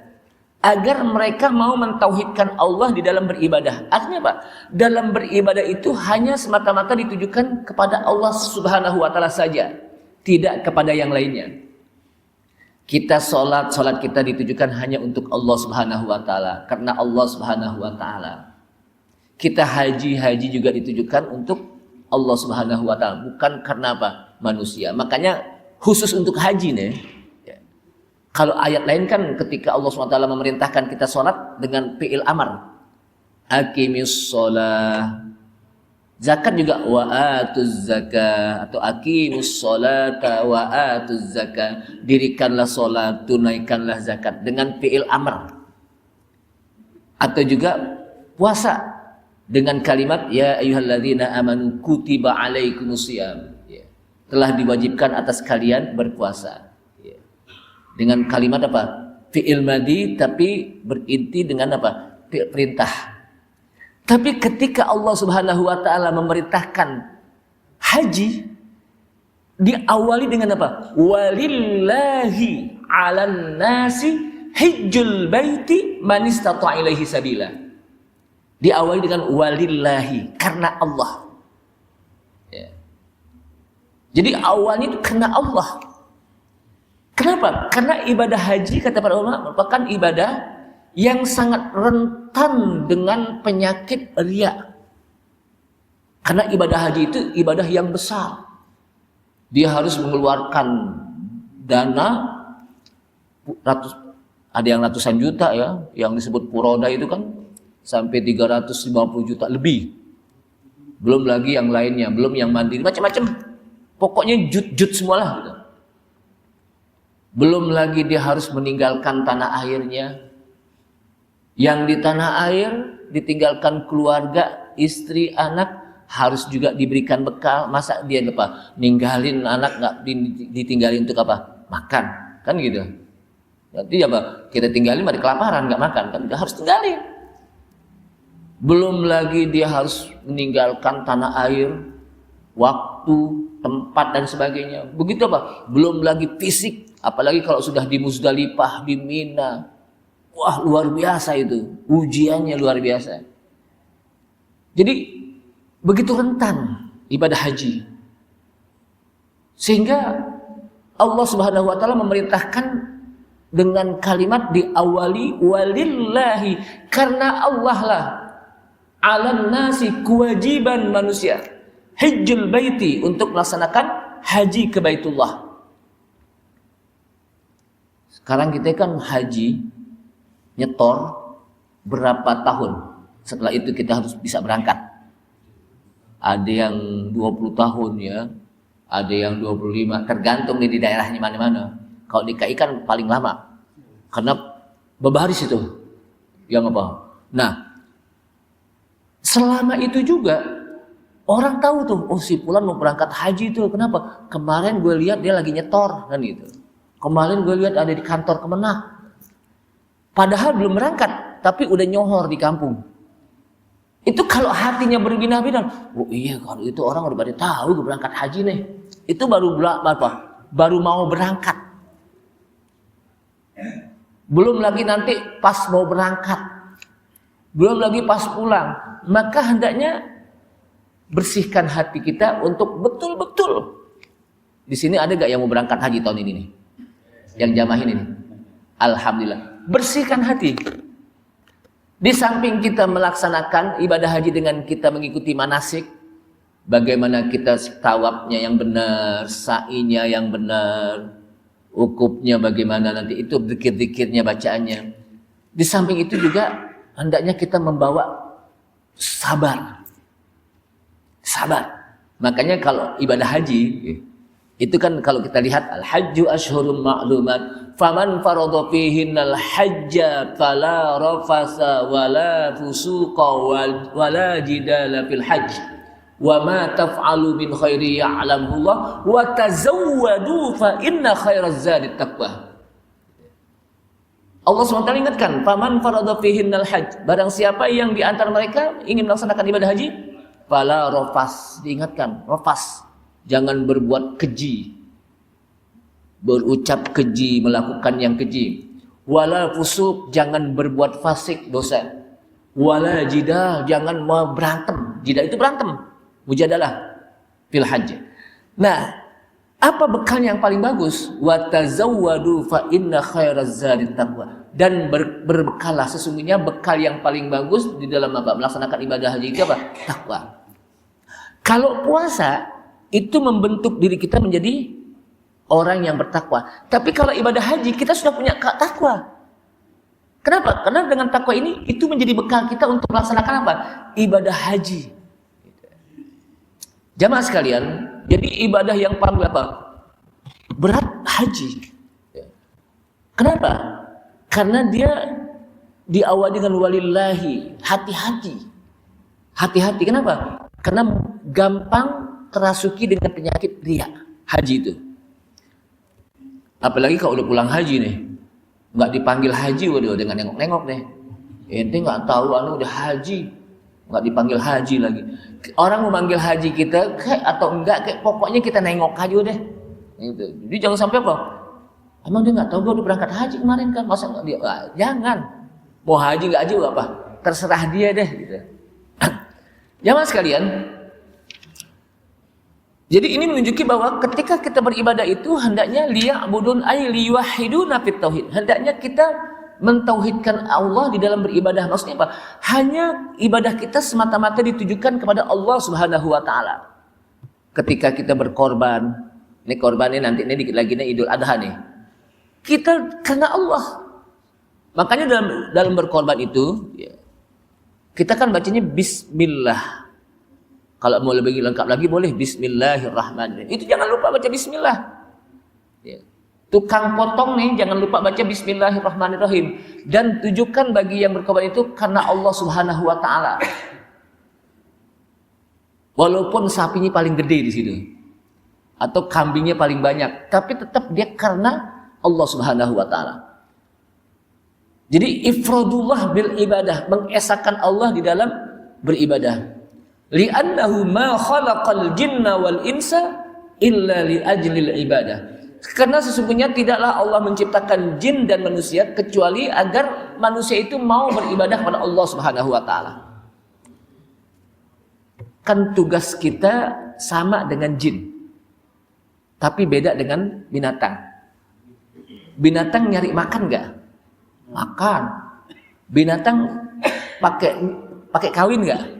[SPEAKER 1] Agar mereka mau mentauhidkan Allah di dalam beribadah. Artinya apa? Dalam beribadah itu hanya semata-mata ditujukan kepada Allah Subhanahu wa taala saja, tidak kepada yang lainnya. Kita sholat kita ditujukan hanya untuk Allah Subhanahu wa taala, karena Allah Subhanahu wa taala. Kita haji juga ditujukan untuk Allah Subhanahu wa taala, bukan karena apa? Manusia. Makanya khusus untuk haji nih. Ya. Kalau ayat lain kan ketika Allah Subhanahu wa taala memerintahkan kita sholat dengan fi'il amar. Aqimis sholah. Zakat juga wa atuz zakah, atau aqimus sholata wa atuz zakah, dirikanlah sholat, tunaikanlah zakat, dengan fi'il amr. Atau juga puasa dengan kalimat ya ayyuhalladzina amanu kutiba alaikumusiyam, ya. Telah diwajibkan atas kalian berpuasa, ya. Dengan kalimat apa? Fi'il madhi, tapi berinti dengan apa? Perintah. Tapi ketika Allah Subhanahu wa taala memerintahkan haji, diawali dengan apa? Walillahi 'alan nasi hajjul baiti man istata'a ilaihi sabila. Diawali dengan walillahi, karena Allah. Ya. Jadi awalnya itu karena Allah. Kenapa? Karena ibadah haji kata para ulama merupakan ibadah yang sangat rentan dengan penyakit riya. Karena ibadah haji itu ibadah yang besar. Dia harus mengeluarkan dana ada yang ratusan juta ya, yang disebut puroda itu kan sampai 350 juta lebih. Belum lagi yang lainnya, belum yang mandiri, macam-macam. Pokoknya jut-jut semualah gitu. Belum lagi dia harus meninggalkan tanah airnya. Yang di tanah air ditinggalkan keluarga, istri, anak, harus juga diberikan bekal. Masa dia lupa ninggalin anak nggak ditinggalin untuk apa? Makan, kan gitu. Berarti apa? Kita tinggalin mari kelaparan nggak makan, kan kita harus tinggalin. Belum lagi dia harus meninggalkan tanah air, waktu, tempat dan sebagainya. Begitu apa? Belum lagi fisik, apalagi kalau sudah di Muzdalifah, di Mina. Wah, luar biasa itu. Ujiannya luar biasa. Jadi begitu rentan ibadah haji. Sehingga Allah Subhanahu wa taala memerintahkan dengan kalimat diawali walillahi, karena Allah lah 'alan nasi, kewajiban manusia, hajjul baiti, untuk melaksanakan haji ke Baitullah. Sekarang kita kan haji nyetor berapa tahun, setelah itu kita harus bisa berangkat. Ada yang 20 tahun ya, ada yang 25, tergantung di daerahnya mana-mana. Kalau di KI kan paling lama, karena berbaris itu yang apa. Nah, selama itu juga orang tahu tuh, oh si Fulan mau berangkat haji tuh, kenapa? Kemarin gue lihat dia lagi nyetor, kan gitu. Kemarin gue lihat ada di kantor Kemenang. Padahal belum berangkat, tapi udah nyohor di kampung. Itu kalau hatinya berbinah-binah, oh iya kalau itu orang udah pada tahu gue berangkat haji nih. Itu baru mau berangkat. belum lagi nanti pas mau berangkat, belum lagi pas pulang. Maka hendaknya bersihkan hati kita untuk betul-betul. Di sini ada gak yang mau berangkat haji tahun ini nih? Yang jamaah ini nih. Alhamdulillah. Bersihkan hati. Di samping kita melaksanakan ibadah haji dengan kita mengikuti manasik, bagaimana kita tawafnya yang benar, sa'inya yang benar, wukufnya bagaimana nanti itu, zikir-zikirnya, bacaannya. Di samping itu juga hendaknya kita membawa sabar. Sabar. Makanya kalau ibadah haji itu kan kalau kita lihat al-hajju asyhurun ma'lumat, faman faradha fihinnal hajja fala rafasa wala fusuqa wala jidala fil hajj wa ma taf'alu min khairi ya'lamullah wa tazawwadu fa inna khairaz zadi taqwa. Allah SWT ingatkan, faman faradha fihinnal hajj, barang siapa yang di antara mereka ingin melaksanakan ibadah haji, fala rafas, diingatkan, rafas, jangan berbuat keji, berucap keji, melakukan yang keji. Wala fusuk, jangan berbuat fasik, dosa. Wala jidal, jangan mau berantem. Jidal itu berantem, mujadalah fil hajj. Nah, apa bekal yang paling bagus? Wa tazawwadu fa inna khairaz zadi taqwa. Dan berbekalah, sesungguhnya bekal yang paling bagus di dalam apa? Melaksanakan ibadah haji itu apa? Takwa. Kalau puasa itu membentuk diri kita menjadi orang yang bertakwa. Tapi kalau ibadah haji kita sudah punya takwa. Kenapa? Karena dengan takwa ini itu menjadi bekal kita untuk melaksanakan apa? Ibadah haji. Jamaah sekalian, jadi ibadah yang paling apa? Berat haji. Kenapa? Karena dia diawali dengan walillahi, hati-hati. Hati-hati, kenapa? Karena gampang terasuki dengan penyakit riya haji itu. Apalagi kalau udah pulang haji nih, nggak dipanggil haji, waduh, dengan nengok-nengok nih. Ente nggak tahu udah haji, nggak dipanggil haji lagi. Orang mau manggil haji kita kayak atau enggak, kayak pokoknya kita nengok aja deh. Gitu. Jadi jangan sampai apa? Emang dia nggak tahu gua udah berangkat haji kemarin kan? Masa nggak dia? Jangan. Mau haji nggak haji apa? Terserah dia deh. Gitu. Jamaah sekalian. Jadi ini menunjukkan bahwa ketika kita beribadah itu hendaknya liya'budun ay liyuwahhiduna fit tauhid. Hendaknya kita mentauhidkan Allah di dalam beribadah. Maksudnya apa? Hanya ibadah kita semata-mata ditujukan kepada Allah Subhanahu wa taala. Ketika kita berkorban, ini korbannya nanti ini dikit lagi nih Idul Adha nih. Kita karena Allah. Makanya dalam berkorban itu ya, kita kan bacanya bismillah. Kalau mau lebih lengkap lagi boleh bismillahirrahmanirrahim. Itu jangan lupa baca bismillah. Ya. Tukang potong nih jangan lupa baca bismillahirrahmanirrahim. Dan tujukan bagi yang berkorban itu karena Allah Subhanahu wa taala. Walaupun sapinya paling gede di situ atau kambingnya paling banyak, tapi tetap dia karena Allah Subhanahu wa taala. Jadi ifradullah bil ibadah, mengesahkan Allah di dalam beribadah. Li'annahu ma khalaqal jinna wal insa illa li ajlil ibadah. Karena sesungguhnya tidaklah Allah menciptakan jin dan manusia kecuali agar manusia itu mau beribadah kepada Allah Subhanahu wa taala. Kan tugas kita sama dengan jin. Tapi beda dengan binatang. Binatang nyari makan enggak? Makan. Binatang pakai kawin enggak?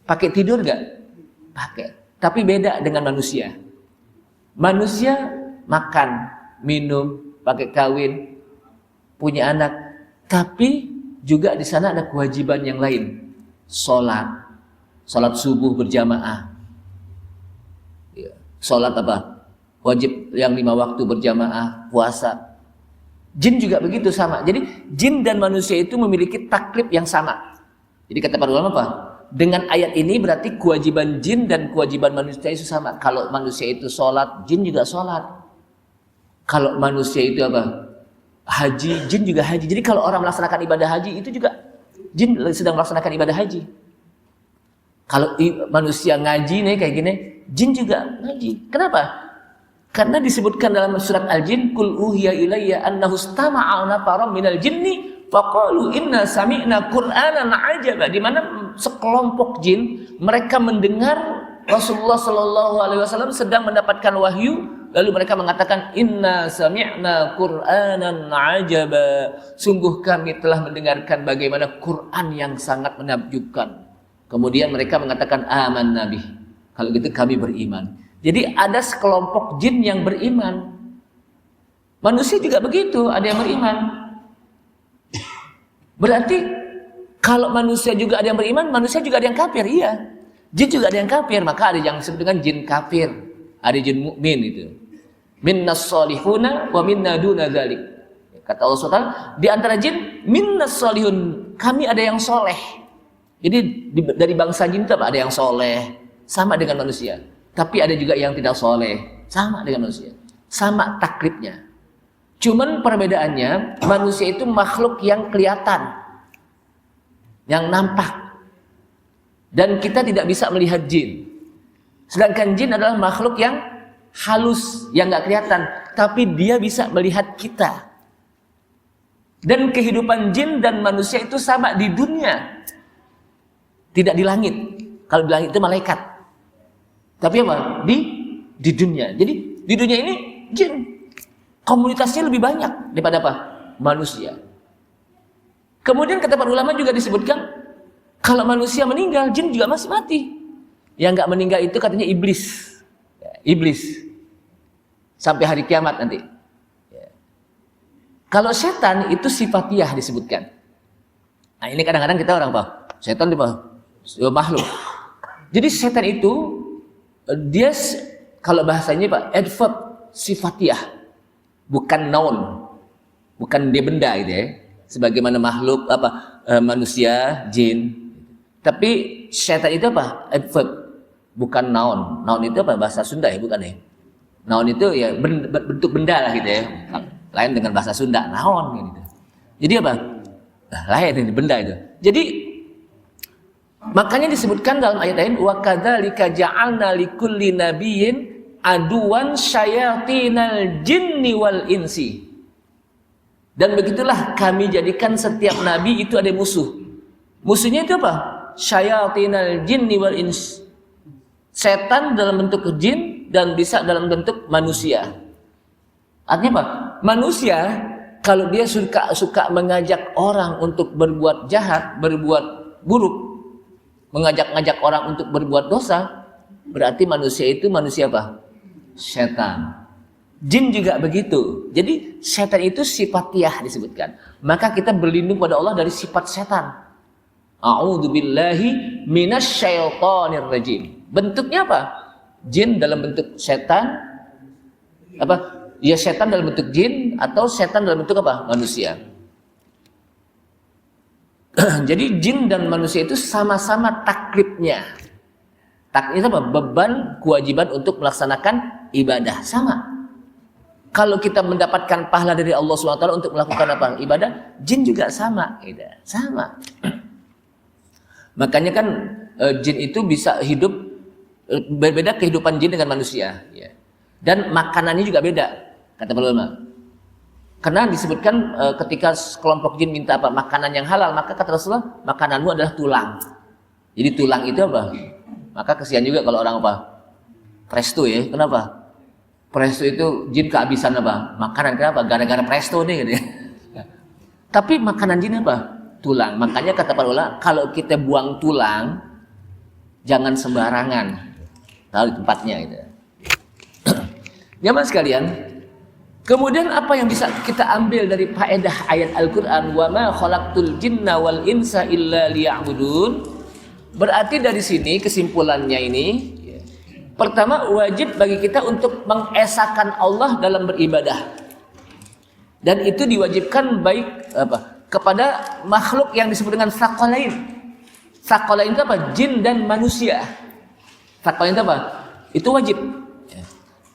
[SPEAKER 1] Pakai tidur enggak? Pakai. Tapi beda dengan manusia. Manusia makan, minum, pakai kawin, punya anak. Tapi juga di sana ada kewajiban yang lain. Salat subuh berjamaah. Salat apa? Wajib yang 5 waktu berjamaah, puasa. Jin juga begitu sama. Jadi jin dan manusia itu memiliki taklif yang sama. Jadi kata para ulama apa? Dengan ayat ini berarti kewajiban jin dan kewajiban manusia itu sama. Kalau manusia itu sholat, jin juga sholat. Kalau manusia itu apa? Haji, jin juga haji. Jadi kalau orang melaksanakan ibadah haji itu juga jin sedang melaksanakan ibadah haji. Kalau manusia ngaji nih kayak gini, jin juga ngaji. Kenapa? Karena disebutkan dalam surat Al-Jin, "Qul uhiya ilayya annahu istama'a nafarum minal jinni faqalu inna sami'na Qur'anan 'ajaba." Di mana sekelompok jin mereka mendengar Rasulullah sallallahu alaihi wasallam sedang mendapatkan wahyu, lalu mereka mengatakan, "Inna sami'na Qur'anan 'ajaba." Sungguh kami telah mendengarkan bagaimana Quran yang sangat menakjubkan. Kemudian mereka mengatakan, "Amanna bih." Kalau gitu kami beriman. Jadi ada sekelompok jin yang beriman. Manusia juga begitu, ada yang beriman. Berarti kalau manusia juga ada yang beriman, manusia juga ada yang kafir, iya. Jin juga ada yang kafir, maka ada yang disebut dengan jin kafir, ada jin mukmin itu. Minnas solihuna wa minna duna dzalik. Kata Allah SWT, di antara jin minnas solihun, kami ada yang soleh. Jadi dari bangsa jin itu ada yang soleh, sama dengan manusia. Tapi ada juga yang tidak soleh, sama dengan manusia. Sama taklidnya. Cuman perbedaannya, manusia itu makhluk yang kelihatan, yang nampak. Dan kita tidak bisa melihat jin. Sedangkan jin adalah makhluk yang halus, yang nggak kelihatan. Tapi dia bisa melihat kita. Dan kehidupan jin dan manusia itu sama di dunia. Tidak di langit. Kalau di langit itu malaikat. Tapi apa? Di dunia. Jadi di dunia ini jin komunitasnya lebih banyak daripada apa? Manusia. Kemudian kata para ulama juga disebutkan kalau manusia meninggal, jin juga masih mati. Yang nggak meninggal itu katanya iblis. Ya, iblis. Sampai hari kiamat nanti. Ya. Kalau setan itu sifatiyah disebutkan. Nah ini kadang-kadang kita orang apa? Setan itu makhluk. Jadi setan itu dia kalau bahasanya Pak, adverb sifatiyah, bukan noun, bukan dia benda gitu ya. Sebagaimana makhluk manusia, jin. Tapi setan itu apa? Adverb, bukan noun. Noun itu apa? Bahasa Sunda ya, bukan ya? Noun itu ya bentuk benda lah gitu ya. Lain dengan bahasa Sunda, noun gitu. Jadi apa? Lain ini benda itu. Jadi makanya disebutkan dalam ayat lain, wa kadzalika ja'alna likulli nabiyyin aduwan syayatinal jinni wal insi. Dan begitulah kami jadikan setiap nabi itu ada musuh. Musuhnya itu apa? Syayatinal jinni wal insi. Setan dalam bentuk jin dan bisa dalam bentuk manusia. Artinya apa? Manusia kalau dia suka mengajak orang untuk berbuat jahat, berbuat buruk, mengajak-ngajak orang untuk berbuat dosa, berarti manusia itu manusia apa? Setan. Jin juga begitu. Jadi setan itu sifatiyah disebutkan. Maka kita berlindung pada Allah dari sifat setan. A'udzubillahi minasyaitonir rajim. Bentuknya apa? Jin dalam bentuk setan. Apa? Ya setan dalam bentuk jin atau setan dalam bentuk apa? Manusia. Jadi jin dan manusia itu sama-sama taklifnya. Taklif itu apa? Beban, kewajiban untuk melaksanakan ibadah. Sama. Kalau kita mendapatkan pahala dari Allah SWT untuk melakukan apa? Ibadah, jin juga sama. Sama. Makanya kan jin itu bisa hidup, berbeda kehidupan jin dengan manusia. Dan makanannya juga beda, kata para ulama. Karena disebutkan ketika kelompok jin minta apa? Makanan yang halal, maka kata Rasulullah, makananmu adalah tulang. Jadi tulang itu apa? Maka kesian juga kalau orang apa? Presto ya, kenapa? Presto itu jin kehabisan apa? Makanan, kenapa? Gara-gara presto nih gitu ya. Tapi makanan jin apa? Tulang. Makanya kata para ulama, kalau kita buang tulang, jangan sembarangan. Taruh di tempatnya gitu. Nyaman sekalian. Kemudian apa yang bisa kita ambil dari faedah ayat Al-Quran, wa ma khalaqtul jinna wal insa illa liya'budun? Berarti dari sini kesimpulannya ini, pertama wajib bagi kita untuk mengesahkan Allah dalam beribadah. Dan itu diwajibkan baik kepada makhluk yang disebut dengan tsaqalain. Tsaqalain itu apa? Jin dan manusia. Tsaqalain itu apa? Itu wajib.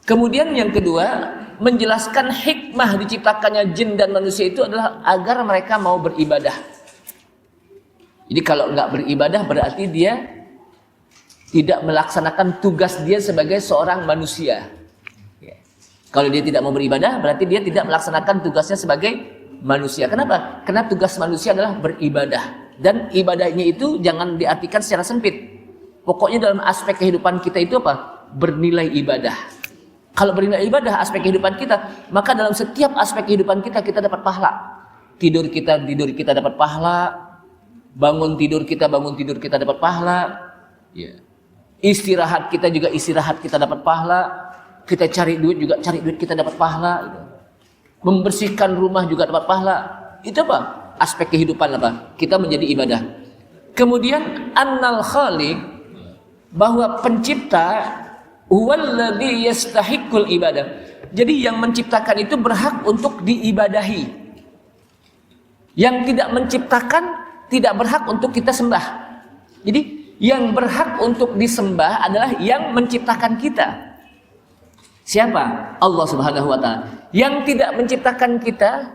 [SPEAKER 1] Kemudian yang kedua, menjelaskan hikmah diciptakannya jin dan manusia itu adalah agar mereka mau beribadah. Jadi kalau nggak beribadah berarti dia tidak melaksanakan tugas dia sebagai seorang manusia. Kalau dia tidak mau beribadah, berarti dia tidak melaksanakan tugasnya sebagai manusia. Kenapa? Karena tugas manusia adalah beribadah. Dan ibadahnya itu jangan diartikan secara sempit. Pokoknya dalam aspek kehidupan kita itu apa? Bernilai ibadah. Kalau bernilai ibadah aspek kehidupan kita, maka dalam setiap aspek kehidupan kita, kita dapat pahala. Tidur kita dapat pahala. Bangun tidur kita dapat pahala. Istirahat kita dapat pahala. Kita cari duit kita dapat pahala. Membersihkan rumah juga dapat pahala. Itu apa? Aspek kehidupan apa? Kita menjadi ibadah. Kemudian annal khaliq, bahwa pencipta huwallazi yastahiqqul ibadah. Jadi yang menciptakan itu berhak untuk diibadahi. Yang tidak menciptakan tidak berhak untuk kita sembah. Jadi yang berhak untuk disembah adalah yang menciptakan kita. Siapa? Allah Subhanahu wa ta'ala. Yang tidak menciptakan kita,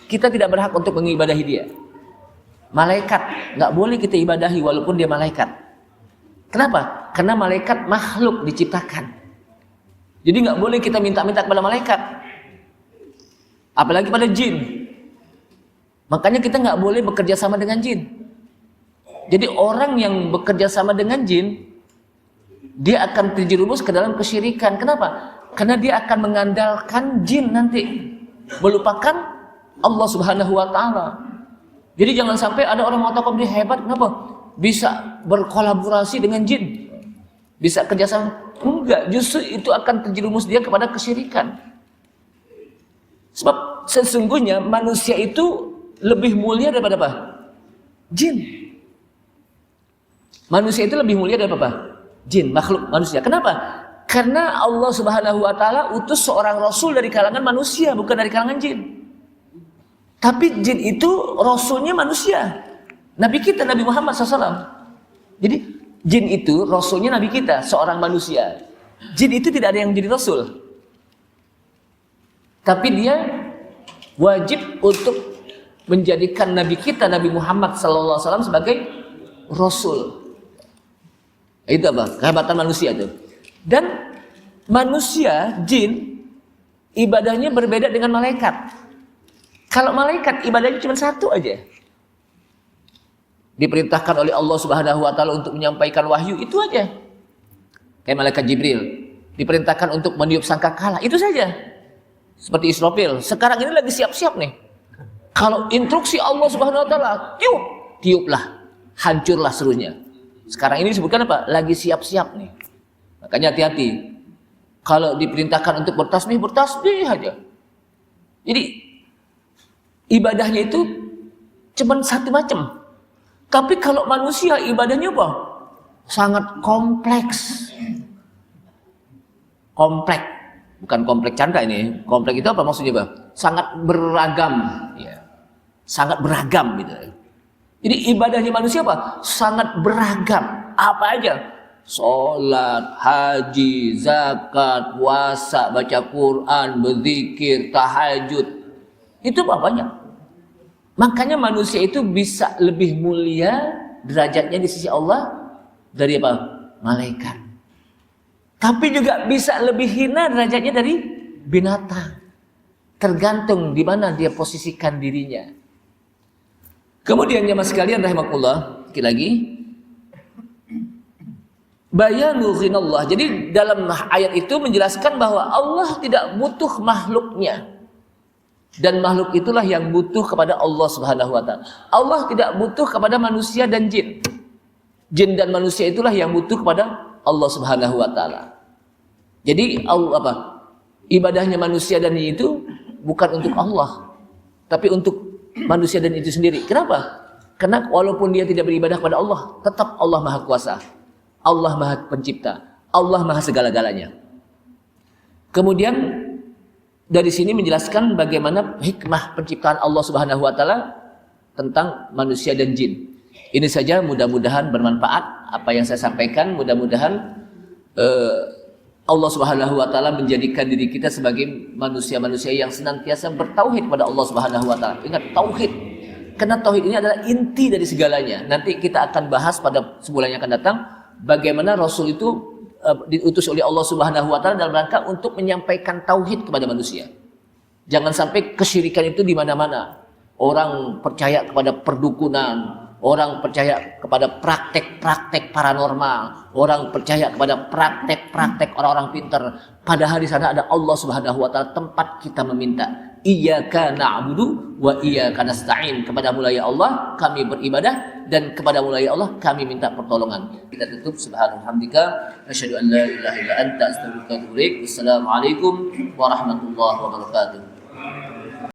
[SPEAKER 1] kita tidak berhak untuk mengibadahi dia. Malaikat nggak boleh kita ibadahi walaupun dia malaikat. Kenapa? Karena malaikat makhluk diciptakan. Jadi nggak boleh kita minta-minta kepada malaikat. Apalagi pada jin. Makanya kita nggak boleh bekerja sama dengan jin. Jadi orang yang bekerja sama dengan jin, dia akan terjerumus ke dalam kesyirikan. Kenapa? Karena dia akan mengandalkan jin nanti, melupakan Allah Subhanahu wa ta'ala. Jadi jangan sampai ada orang mengatakan dia hebat, kenapa? Bisa berkolaborasi dengan jin, bisa kerjasama. Enggak, justru itu akan terjerumus dia kepada kesyirikan. Sebab sesungguhnya manusia itu lebih mulia daripada apa? Jin. Manusia itu lebih mulia daripada apa? Jin, makhluk manusia. Kenapa? Karena Allah Subhanahu wa ta'ala utus seorang rasul dari kalangan manusia, bukan dari kalangan jin. Tapi jin itu rasulnya manusia. Nabi kita, Nabi Muhammad SAW. Jadi jin itu rasulnya Nabi kita, seorang manusia. Jin itu tidak ada yang jadi rasul. Tapi dia wajib untuk menjadikan Nabi kita, Nabi Muhammad SAW sebagai rasul. Itu apa? Kehebatan manusia itu. Dan manusia, jin, ibadahnya berbeda dengan malaikat. Kalau malaikat ibadahnya cuma satu aja. Diperintahkan oleh Allah Subhanahu wa ta'ala untuk menyampaikan wahyu, itu aja. Kayak malaikat Jibril, diperintahkan untuk meniup sangkakala, itu saja. Seperti Israfil, sekarang ini lagi siap-siap nih. Kalau instruksi Allah Subhanahu wa ta'ala, tiuplah, hancurlah seluruhnya. Sekarang ini disebutkan apa? Lagi siap-siap nih. Makanya hati-hati. Kalau diperintahkan untuk bertasbih aja. Jadi ibadahnya itu cuma satu macam. Tapi kalau manusia ibadahnya apa? Sangat kompleks. Kompleks. Bukan kompleks canda ini. Kompleks itu apa maksudnya, Bang? Sangat beragam. Ya. Sangat beragam gitu. Jadi ibadahnya manusia apa? Sangat beragam. Apa aja? Sholat, haji, zakat, puasa, baca Quran, berzikir, tahajud. Itu apa banyak. Makanya manusia itu bisa lebih mulia derajatnya di sisi Allah dari apa? Malaikat. Tapi juga bisa lebih hina derajatnya dari binatang. Tergantung di mana dia posisikan dirinya. Kemudian jemaah sekalian rahimakumullah, sekali lagi. Bayanu ghinallah. Jadi dalam ayat itu menjelaskan bahwa Allah tidak butuh makhluknya. Dan makhluk itulah yang butuh kepada Allah Subhanahu wa ta'ala. Allah tidak butuh kepada manusia dan jin. Jin dan manusia itulah yang butuh kepada Allah Subhanahu wa ta'ala. Jadi Allah ibadahnya manusia dan itu bukan untuk Allah, tapi untuk manusia dan itu sendiri. Kenapa? Karena walaupun dia tidak beribadah kepada Allah, tetap Allah Maha Kuasa. Allah Maha Pencipta, Allah Maha segala-galanya. Kemudian dari sini menjelaskan bagaimana hikmah penciptaan Allah Subhanahu wa ta'ala tentang manusia dan jin. Ini saja, mudah-mudahan bermanfaat apa yang saya sampaikan. Mudah-mudahan Allah Subhanahu wa ta'ala menjadikan diri kita sebagai manusia-manusia yang senantiasa bertauhid kepada Allah Subhanahu wa ta'ala. Ingat, tauhid. Karena tauhid ini adalah inti dari segalanya. Nanti kita akan bahas pada sebulan yang akan datang bagaimana Rasul itu diutus oleh Allah Subhanahu wa taala dalam rangka untuk menyampaikan tauhid kepada manusia. Jangan sampai kesyirikan itu di mana-mana. Orang percaya kepada perdukunan, orang percaya kepada praktek-praktek paranormal, orang percaya kepada praktek-praktek orang-orang pintar. Padahal di sana ada Allah Subhanahu wa taala, tempat kita meminta. Iyyaka na'budu wa iyyaka nasta'in. Kepadamu lah ya Allah kami beribadah, dan kepadamu lah ya Allah kami minta pertolongan. Kita tutup subhanallah, asyhadu an la ilaha illa anta, astaghfiruka wa atubu ilaik. Wassalamualaikum warahmatullahi wabarakatuh.